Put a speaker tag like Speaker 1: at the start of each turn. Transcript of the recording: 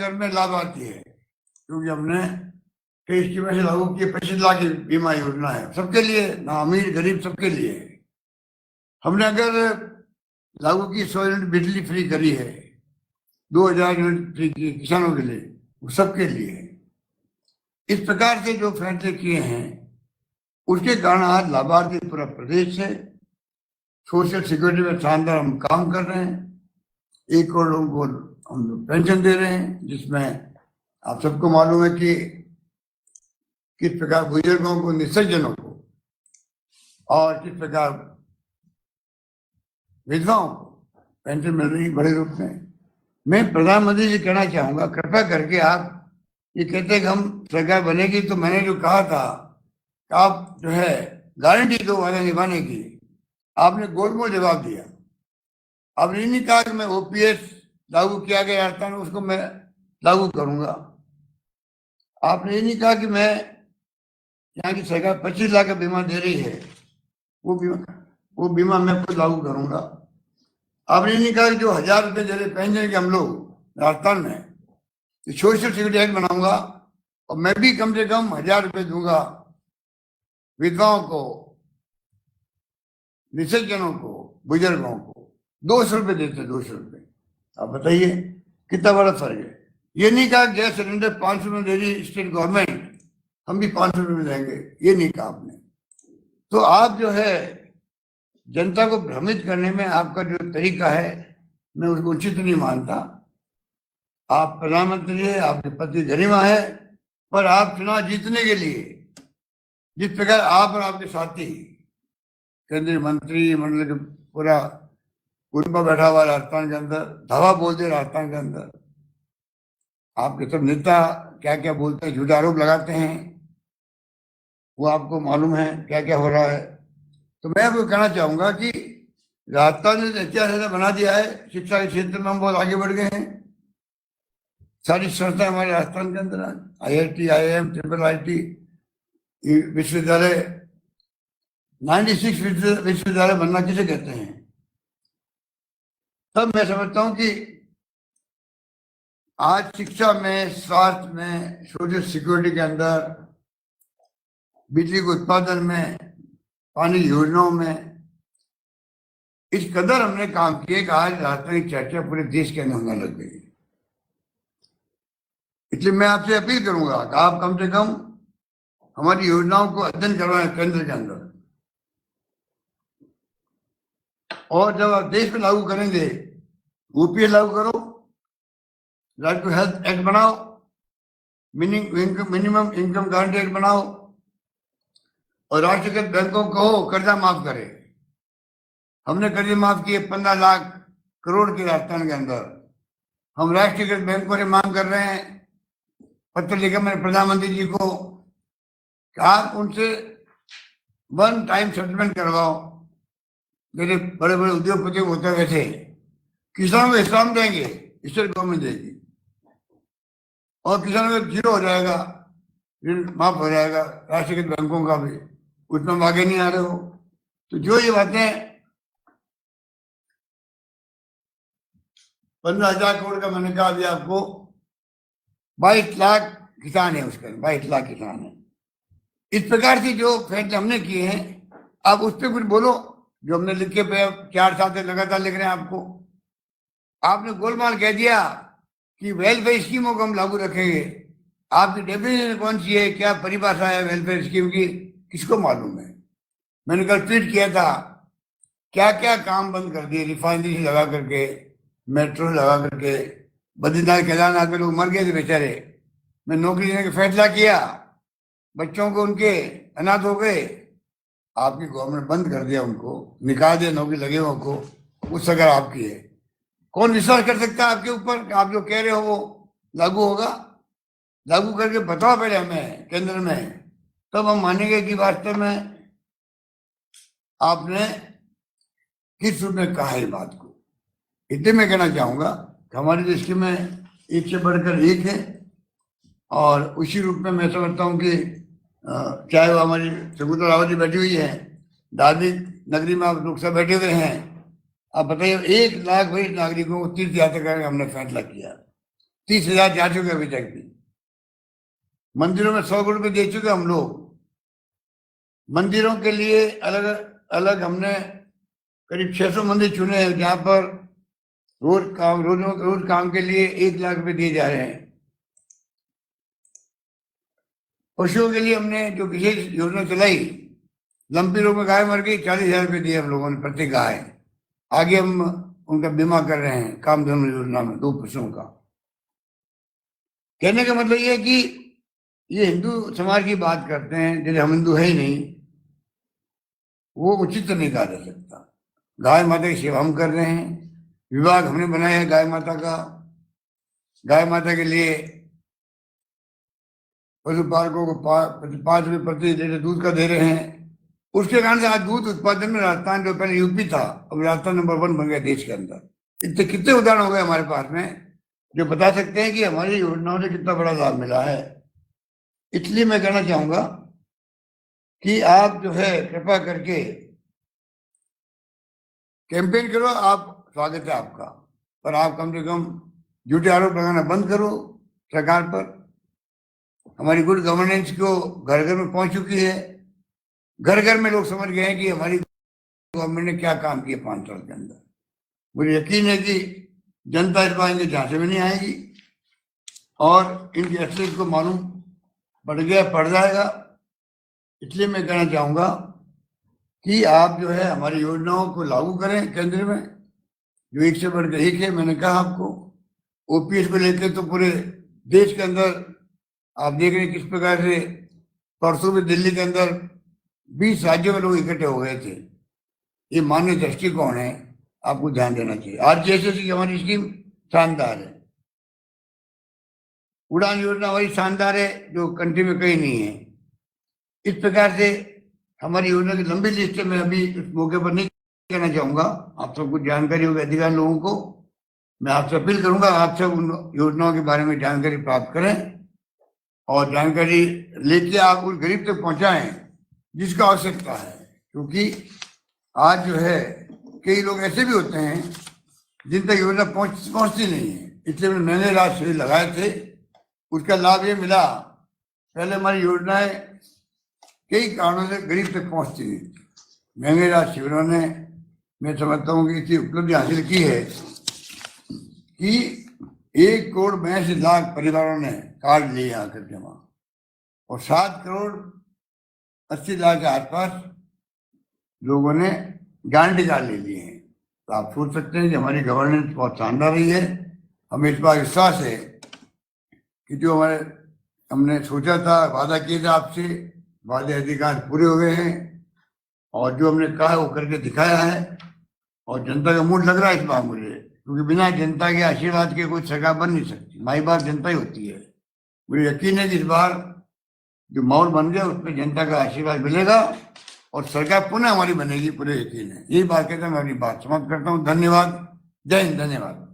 Speaker 1: घर में लाभार्थी है, क्योंकि हमने कई स्कीमें से लागू किए। 25 लाख की बीमा योजना है सबके लिए, ना अमीर गरीब सबके लिए। हमने अगर लागू की 100 यूनिट बिजली फ्री करी है, 2000 यूनिट फ्री की किसानों के लिए, वो सबके लिए। इस प्रकार से जो फैसले किए हैं उसके कारण आज लाभार्थी पूरा प्रदेश है। सोशल सिक्योरिटी में शानदार हम काम कर रहे हैं। 1 करोड़ लोगों को हम लोग पेंशन दे रहे हैं, जिसमें आप सबको मालूम है कि किस प्रकार बुजुर्गों को, निसज्जनों को और किस प्रकार विधवाओं को पेंशन मिल रही है बड़े रूप में। मैं प्रधानमंत्री जी कहना चाहूंगा, कृपया करके आप ये कहते हैं कि हम सरकार बनेगी तो मैंने जो कहा था आप जो है गारंटी दो वादा निभाने की, आपने गोलमोल जवाब दिया। आपने नहीं कहा कि मैं ओपीएस लागू किया गया राजस्थान में उसको मैं लागू करूंगा। आपने ये नहीं कहा कि मैं यहाँ की सरकार 25 लाख का बीमा दे रही है, वो बीमा मैं खुद लागू करूंगा। आपने नहीं कहा कि जो 1000 रुपये दे रहे पेंशन के हम लोग राजस्थान में, सोशल सिक्योरिटी एक्ट बनाऊंगा और मैं भी कम से कम 1000 रुपये दूंगा विधवाओं को, निसज्जनों को, बुजुर्गों को। 200 रुपये देते, 200 रुपये। आप बताइए कितना बड़ा फर्क है। ये नहीं कहा गैस सिलेंडर 500 में दे रही स्टेट गवर्नमेंट, हम भी 500 रुपये में देंगे, ये नहीं कहा आपने। तो आप जो है जनता को भ्रमित करने में आपका जो तरीका है मैं उसको उचित नहीं मानता। आप प्रधानमंत्री है, आपके पति गरिमा है, पर आप चुनाव जीतने के लिए जिस प्रकार आप और आपके साथी केंद्रीय मंत्री मंडल के पूरा कुनबा बैठा हुआ राजस्थान के अंदर, धावा बोलते राजस्थान के अंदर, आपके सब नेता क्या क्या बोलते हैं, झूठे आरोप लगाते हैं, वो आपको मालूम है क्या क्या हो रहा है। तो मैं आपको कहना चाहूंगा कि राजस्थान ने इतिहास बना दिया है। शिक्षा के क्षेत्र में हम बहुत आगे बढ़ गए हैं। सारी संस्थाएं हमारे राजस्थान के अंदर, IIT, IIM, IIIT विश्वविद्यालय, 96 विश्वविद्यालय बनना किसे कहते हैं। तब मैं समझता हूं कि आज शिक्षा में, स्वास्थ्य में, सोशल सिक्योरिटी के अंदर, बिजली के उत्पादन में, पानी योजनाओं में इस कदर हमने काम किए कि आज राजस्थान की चर्चा पूरे देश के अंदर होने लग गई। इसलिए मैं आपसे अपील करूंगा कि आप कम से कम हमारी योजनाओं को अध्ययन करवाएं केंद्र के अंदर, और जब आप देश में लागू करेंगे, OPS लागू करो, राइट टू हेल्थ एक्ट बनाओ, मिनिमम इनकम गारंटी एक्ट बनाओ, और राष्ट्रीयकृत बैंकों को कर्जा माफ करे। हमने कर्जे माफ किए 15 लाख करोड़ के राजस्थान के अंदर। हम राष्ट्रीयकृत बैंकों से मांग कर रहे हैं, पत्र लिखा मैंने प्रधानमंत्री जी को कि आप उनसे 1 टाइम सेटलमेंट करवाओ। मेरे बड़े बड़े उद्योगपति होते हुए थे, किसानों को हिस्सा देंगे, स्टेट गवर्नमेंट देगी, और किसानों का 0 हो जाएगा, ऋण माफ हो जाएगा, राष्ट्रीयकृत बैंकों का भी। उसमें हम आगे नहीं आ रहे हो। तो जो ये बातें 15,000 करोड़ का मैंने कहा अभी आपको, 22 लाख किसान है उसके, 22 लाख किसान है। इस प्रकार से जो फैसले हमने किए हैं, आप उस पर कुछ बोलो। जो हमने लिखे पे 4 साल से लगातार लिख रहे हैं आपको, आपने गोलमाल कह दिया कि वेलफेयर स्कीमों को हम लागू रखेंगे। आपकी डेफिनेशन कौन सी है, क्या परिभाषा है वेलफेयर स्कीम की, किसको मालूम है। मैंने कल ट्वीट किया था, क्या क्या काम बंद कर दिए, रिफाइनरी लगा करके, मेट्रो लगा करके, बद्रीनाथ केदारनाथ में लोग मर गए थे बेचारे, मैं नौकरी देने का फैसला किया, बच्चों को उनके अनाथ हो गए, आपकी गवर्नमेंट बंद कर दिया, उनको निकाल दिया नौकरी लगे हुए को। उस अगर आपकी है, कौन विश्वास कर सकता है आपके ऊपर कि आप जो कह रहे हो वो लागू होगा। लागू करके बताओ पहले हमें केंद्र में, तब हम मानेंगे कि वास्तव में आपने किस रूप में कहा है बात को। इतने मैं कहना चाहूंगा कि हमारी देश की में एक से बढ़कर एक है, और उसी रूप में मैं समझता हूँ कि चाहे वो हमारी शकुंतला रावत जी बैठी हुई है, धार्मिक नगरी में आप लोग सब बैठे हुए हैं। आप बताइए 1 लाख वरिष्ठ नागरिकों को तीर्थ यात्रा करने का हमने फैसला किया। 30,000 जा चुके अभी तक भी। मंदिरों में 100 करोड़ रुपए दे चुके हम लोग। मंदिरों के लिए अलग अलग हमने करीब 600 मंदिर चुने हैं जहां पर रोज काम के लिए 1 लाख रुपए दिए जा रहे हैं। पशुओं के लिए हमने जो विशेष योजना चलाई, लंपी रोग में गाय मर गई, 40,000 रुपए दिए हम लोगों ने प्रति गाय। आगे हम उनका बीमा कर रहे हैं कामधेनु योजना में 2 पशुओं का। कहने का मतलब ये है कि ये हिंदू समाज की बात करते हैं, जैसे हम हिंदू है ही नहीं, वो उचित नहीं कहा जा सकता। गाय माता की सेवा हम कर रहे हैं, विभाग हमने बनाया है गाय माता का। गाय माता के लिए पशुपालकों को 5 रुपये प्रति लीटर दूध का दे रहे हैं। उसके कारण से आज दूध उत्पादन में राजस्थान, जो पहले यूपी था, अब राजस्थान नंबर 1 बन गया देश के अंदर। इतने कितने उदाहरण हो गए हमारे पास में जो बता सकते हैं कि हमारी योजनाओं से कितना बड़ा लाभ मिला है। इसलिए मैं कहना चाहूंगा कि आप जो है कृपा करके कैंपेन करो। आप स्वागत है आपका, पर आप कम से कम झूठे आरोप लगाना बंद करो सरकार पर। हमारी गुड गवर्नेंस को घर घर में पहुंच चुकी है। घर घर में लोग समझ गए हैं कि हमारी गवर्नमेंट ने क्या काम किया 5 साल के अंदर। मुझे यकीन है कि जनता इस बात के झांसे में नहीं आएगी और इनकी असलियत को मालूम पड़ जाएगा। इसलिए मैं कहना चाहूंगा कि आप जो है हमारी योजनाओं को लागू करें केंद्र में, जो एक से बढ़ के एक है। मैंने कहा आपको ओपीएस को लेकर तो पूरे देश के अंदर आप देख रहे हैं किस प्रकार से परसों में दिल्ली के अंदर 20 राज्यों में लोग इकट्ठे हो गए थे। ये मानवीय दृष्टिकोण है, आपको ध्यान देना चाहिए। RGSS की हमारी स्कीम शानदार है, उड़ान योजना हमारी शानदार है, जो कंट्री में कहीं नहीं है। इस प्रकार से हमारी योजना की लंबी लिस्ट है। मैं अभी इस मौके पर नहीं कहना चाहूंगा, आप सबको जानकारी होगी, अधिकार लोगों को। मैं आपसे अपील करूंगा आप सब उन योजनाओं के बारे में जानकारी प्राप्त करें और जानकारी लेके आप उस गरीब तक पहुंचाएं जिसका आवश्यकता है। क्योंकि आज जो है कई लोग ऐसे भी होते हैं जिन तक योजना पहुंचती नहीं है। इसलिए मैंने महंगे इलाज शिविर लगाए थे, उसका लाभ ये मिला। पहले हमारी योजनाएं कई कारणों से गरीब तक पहुंचती नहीं थी। महंगे इलाज शिविरों ने, मैं समझता हूँ कि इतनी उपलब्धि हासिल की है कि 1 करोड़ 82 लाख परिवारों ने कार्ड लिए आकर के वहां, और 7 करोड़ 80 लाख के आसपास लोगों ने गारंटी कार्ड ले लिए हैं। तो आप सोच सकते हैं कि हमारी गवर्नेंस बहुत शानदार रही है। हमें इस बात विश्वास है कि जो हमने सोचा था, वादा किया था आपसे, वादे अधिकार पूरे हो गए हैं और जो हमने कहा वो करके दिखाया है। और जनता का मूड लग रहा है इस बार मुझे, क्योंकि बिना जनता के आशीर्वाद के कोई सरकार बन नहीं सकती। माई बाप जनता ही होती है। मुझे यकीन है कि इस बार जो माहौल बन गया उसमें जनता का आशीर्वाद मिलेगा और सरकार पुनः हमारी बनेगी, पूरे यकीन है। यही बात कहते हैं मैं अपनी बात समाप्त करता हूँ। धन्यवाद। जय हिंद। धन्यवाद।